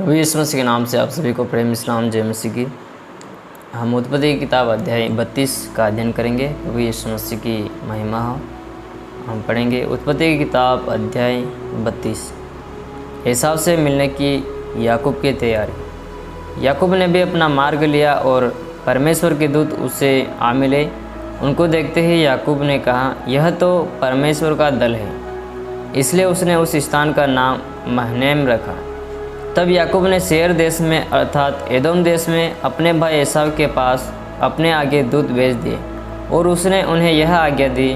प्रभु यीशु मसीह के नाम से आप सभी को प्रेम इस्लाम जय मसीह की। हम उत्पत्ति की किताब अध्याय 32 का अध्ययन करेंगे। प्रभु यीशु मसीह की महिमा हो। हम पढ़ेंगे उत्पत्ति की किताब अध्याय 32। एसाव से मिलने की याकूब की तैयारी। याकूब ने भी अपना मार्ग लिया और परमेश्वर के दूत उससे आ मिले। उनको देखते ही याकूब ने कहा, यह तो परमेश्वर का दल है। इसलिए उसने उस स्थान का नाम महनैम रखा। तब याकूब ने सेयर देश में अर्थात एदोम देश में अपने भाई एसाव के पास अपने आगे दूत भेज दिए और उसने उन्हें यह आज्ञा दी,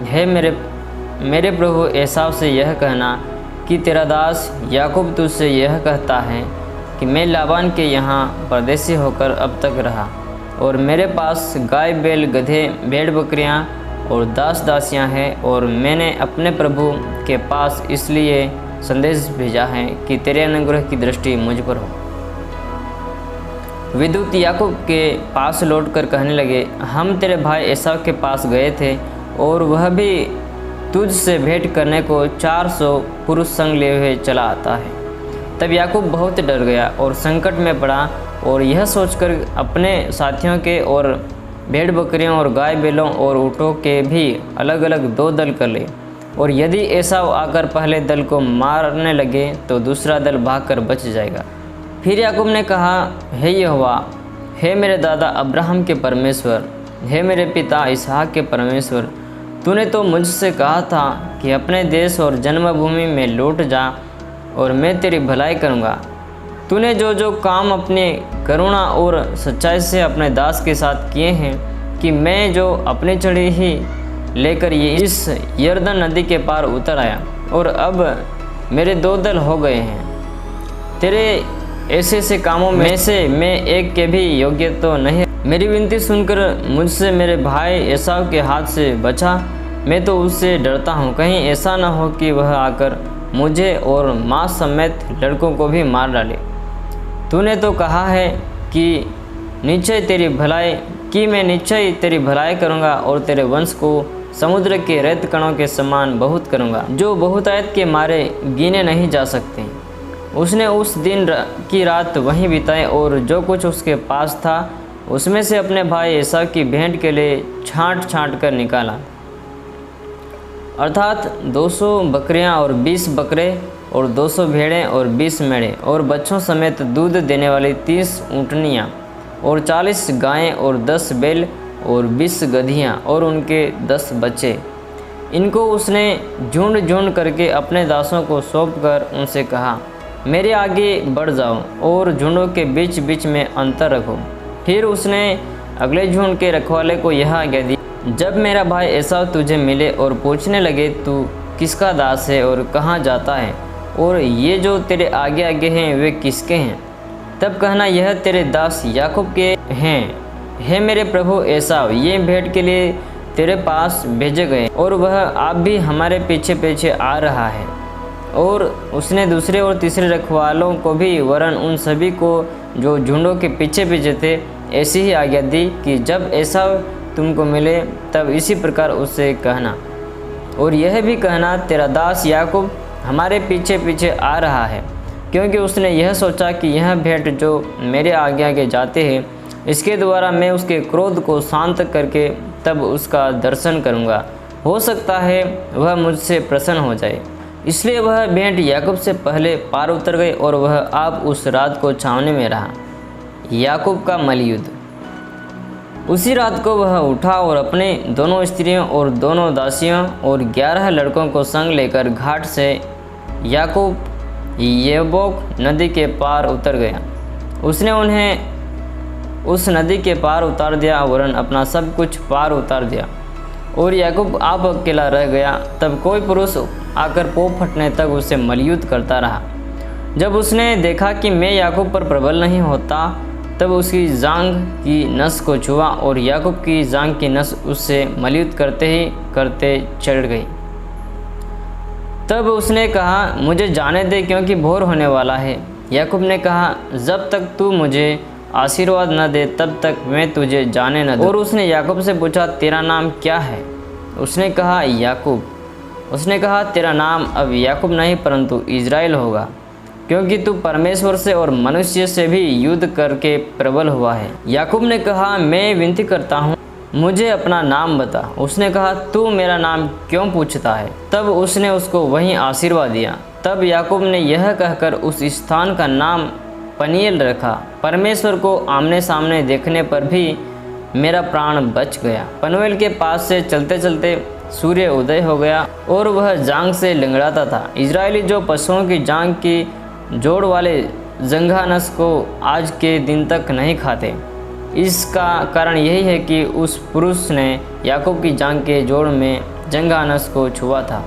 हे मेरे प्रभु एसाव से यह कहना कि तेरा दास याकूब तुझसे यह कहता है कि मैं लाबान के यहाँ परदेसी होकर अब तक रहा और मेरे पास गाय बैल गधे भेड़ बकरियाँ और दास दासियाँ हैं और मैंने अपने प्रभु के पास इसलिए संदेश भेजा है कि तेरे अनुग्रह की दृष्टि मुझ पर हो। विदूत याकूब के पास लौटकर कहने लगे, हम तेरे भाई एसाव के पास गए थे और वह भी तुझ से भेंट करने को 400 पुरुष संग लिए हुए चला आता है। तब याकूब बहुत डर गया और संकट में पड़ा और यह सोचकर अपने साथियों के और भेड़ बकरियों और गाय बैलों और ऊँटों के भी अलग अलग 2 दल कर ले, और यदि एसाव आकर पहले दल को मारने लगे तो दूसरा दल भागकर बच जाएगा। फिर याकूब ने कहा, हे यहोवा, हे मेरे दादा अब्राहम के परमेश्वर, हे मेरे पिता इसहाक के परमेश्वर, तूने तो मुझसे कहा था कि अपने देश और जन्मभूमि में लौट जा और मैं तेरी भलाई करूँगा। तूने जो जो काम अपने करुणा और सच्चाई से अपने दास के साथ किए हैं कि मैं जो अपनी छड़ी ही लेकर ये इस यरदन नदी के पार उतर आया, और अब मेरे 2 दल हो गए हैं। तेरे ऐसे कामों में से मैं एक के भी योग्य तो नहीं। मेरी विनती सुनकर मुझसे मेरे भाई एसाव के हाथ से बचा। मैं तो उससे डरता हूँ, कहीं ऐसा ना हो कि वह आकर मुझे और माँ समेत लड़कों को भी मार डाले। तूने तो कहा है कि मैं निश्चय तेरी भलाई करूँगा और तेरे वंश को समुद्र के रेत कणों के समान बहुत करूँगा, जो बहुतायत के मारे गिने नहीं जा सकते। उसने उस दिन की रात वहीं बिताई और जो कुछ उसके पास था उसमें से अपने भाई एसाव की भेंट के लिए छाँट कर निकाला, अर्थात 200 बकरियां और 20 बकरे और 200 भेड़ें और 20 मेढ़े और बच्चों समेत दूध देने वाली 30 ऊँटनियाँ और 40 गायें और 10 बैल और 20 गधियाँ और उनके 10 बच्चे। इनको उसने झुंड करके अपने दासों को सौंपकर उनसे कहा, मेरे आगे बढ़ जाओ और झुंडों के बीच बीच में अंतर रखो। फिर उसने अगले झुंड के रखवाले को यह आज्ञा दी, जब मेरा भाई एसाव तुझे मिले और पूछने लगे तू किसका दास है और कहाँ जाता है और ये जो तेरे आगे आगे हैं वे किसके हैं, तब कहना, यह तेरे दास याकूब के हैं। हे मेरे प्रभु एसाव, ये भेंट के लिए तेरे पास भेजे गए और वह आप भी हमारे पीछे पीछे आ रहा है। और उसने दूसरे और तीसरे रखवालों को भी वरन उन सभी को जो झुंडों के पीछे पीछे थे ऐसी ही आज्ञा दी कि जब एसाव तुमको मिले तब इसी प्रकार उससे कहना, और यह भी कहना, तेरा दास याकूब हमारे पीछे पीछे आ रहा है, क्योंकि उसने यह सोचा कि यह भेंट जो मेरे आगे आगे जाते हैं इसके द्वारा मैं उसके क्रोध को शांत करके तब उसका दर्शन करूंगा। हो सकता है वह मुझसे प्रसन्न हो जाए। इसलिए वह भेंट याकूब से पहले पार उतर गई और वह आप उस रात को छावनी में रहा। याकूब का मल्लयुद्ध। उसी रात को वह उठा और अपने दोनों स्त्रियों और दोनों दासियों और 11 लड़कों को संग लेकर घाट से याकूब यब्बोक नदी के पार उतर गया। उसने उन्हें उस नदी के पार उतार दिया वरन अपना सब कुछ पार उतार दिया, और याकूब आप अकेला रह गया। तब कोई पुरुष आकर पोप फटने तक उससे मल्लयुद्ध करता रहा। जब उसने देखा कि मैं याकूब पर प्रबल नहीं होता, तब उसकी जांघ की नस को छुआ और याकूब की जांघ की नस उससे मल्लयुद्ध करते ही करते चढ़ गई। तब उसने कहा, मुझे जाने दे क्योंकि भोर होने वाला है। याकूब ने कहा, जब तक तू मुझे आशीर्वाद न दे तब तक मैं तुझे जाने न दूँ। और उसने याकूब से पूछा, तेरा नाम क्या है? उसने कहा, याकूब। उसने कहा, तेरा नाम अब याकूब नहीं परंतु इज़राइल होगा, क्योंकि तू परमेश्वर से और मनुष्य से भी युद्ध करके प्रबल हुआ है। याकूब ने कहा, मैं विनती करता हूँ, मुझे अपना नाम बता। उसने कहा, तू मेरा नाम क्यों पूछता है? तब उसने उसको वहीं आशीर्वाद दिया। तब याकूब ने यह कहकर उस स्थान का नाम पनीएल रखा, परमेश्वर को आमने सामने देखने पर भी मेरा प्राण बच गया। पनूएल के पास से चलते चलते सूर्य उदय हो गया और वह जांग से लंगड़ाता था। इजरायली जो पशुओं की जांग की जोड़ वाले जंघानस को आज के दिन तक नहीं खाते। इसका कारण यही है कि उस पुरुष ने याकूब की जांग के जोड़ में जंघानस को छुआ था।